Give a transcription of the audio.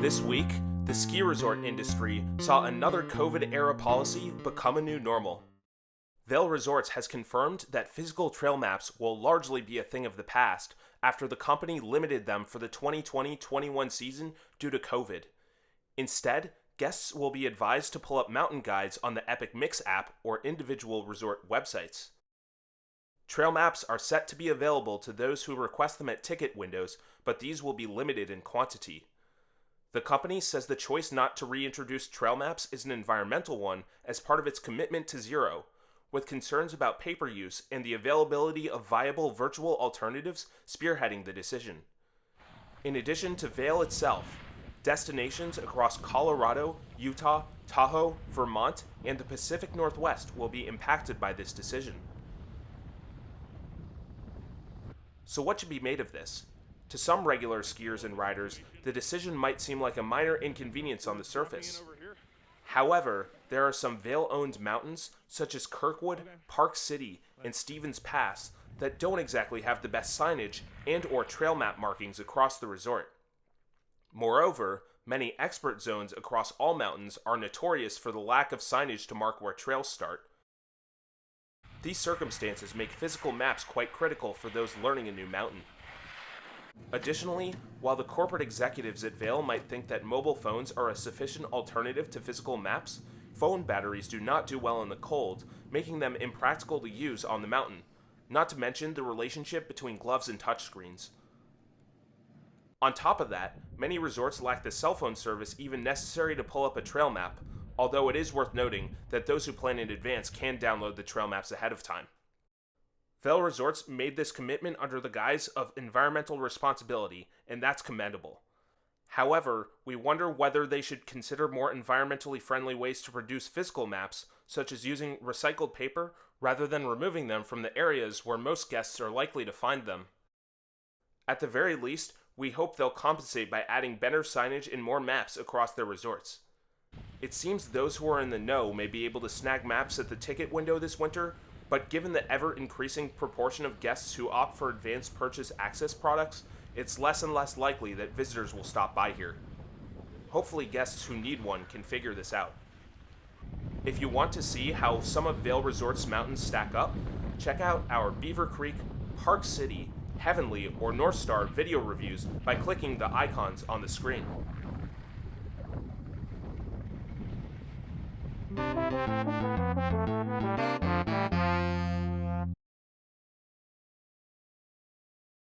This week, the ski resort industry saw another COVID-era policy become a new normal. Vail Resorts has confirmed that physical trail maps will largely be a thing of the past after the company limited them for the 2020-21 season due to COVID. Instead, guests will be advised to pull up mountain guides on the Epic Mix app or individual resort websites. Trail maps are set to be available to those who request them at ticket windows, but these will be limited in quantity. The company says the choice not to reintroduce trail maps is an environmental one as part of its commitment to zero, with concerns about paper use and the availability of viable virtual alternatives spearheading the decision. In addition to Vail itself, destinations across Colorado, Utah, Tahoe, Vermont, and the Pacific Northwest will be impacted by this decision. So what should be made of this? To some regular skiers and riders, the decision might seem like a minor inconvenience on the surface. However, there are some Vail-owned mountains, such as Kirkwood, Park City, and Stevens Pass, that don't exactly have the best signage and/or trail map markings across the resort. Moreover, many expert zones across all mountains are notorious for the lack of signage to mark where trails start. These circumstances make physical maps quite critical for those learning a new mountain. Additionally, while the corporate executives at Vail might think that mobile phones are a sufficient alternative to physical maps, phone batteries do not do well in the cold, making them impractical to use on the mountain, not to mention the relationship between gloves and touchscreens. On top of that, many resorts lack the cell phone service even necessary to pull up a trail map, although it is worth noting that those who plan in advance can download the trail maps ahead of time. Vail Resorts made this commitment under the guise of environmental responsibility, and that's commendable. However, we wonder whether they should consider more environmentally friendly ways to produce physical maps, such as using recycled paper rather than removing them from the areas where most guests are likely to find them. At the very least, we hope they'll compensate by adding better signage and more maps across their resorts. It seems those who are in the know may be able to snag maps at the ticket window this winter, but given the ever-increasing proportion of guests who opt for advanced purchase access products, it's less and less likely that visitors will stop by here. Hopefully guests who need one can figure this out. If you want to see how some of Vail Resort's mountains stack up, check out our Beaver Creek, Park City, Heavenly, or North Star video reviews by clicking the icons on the screen.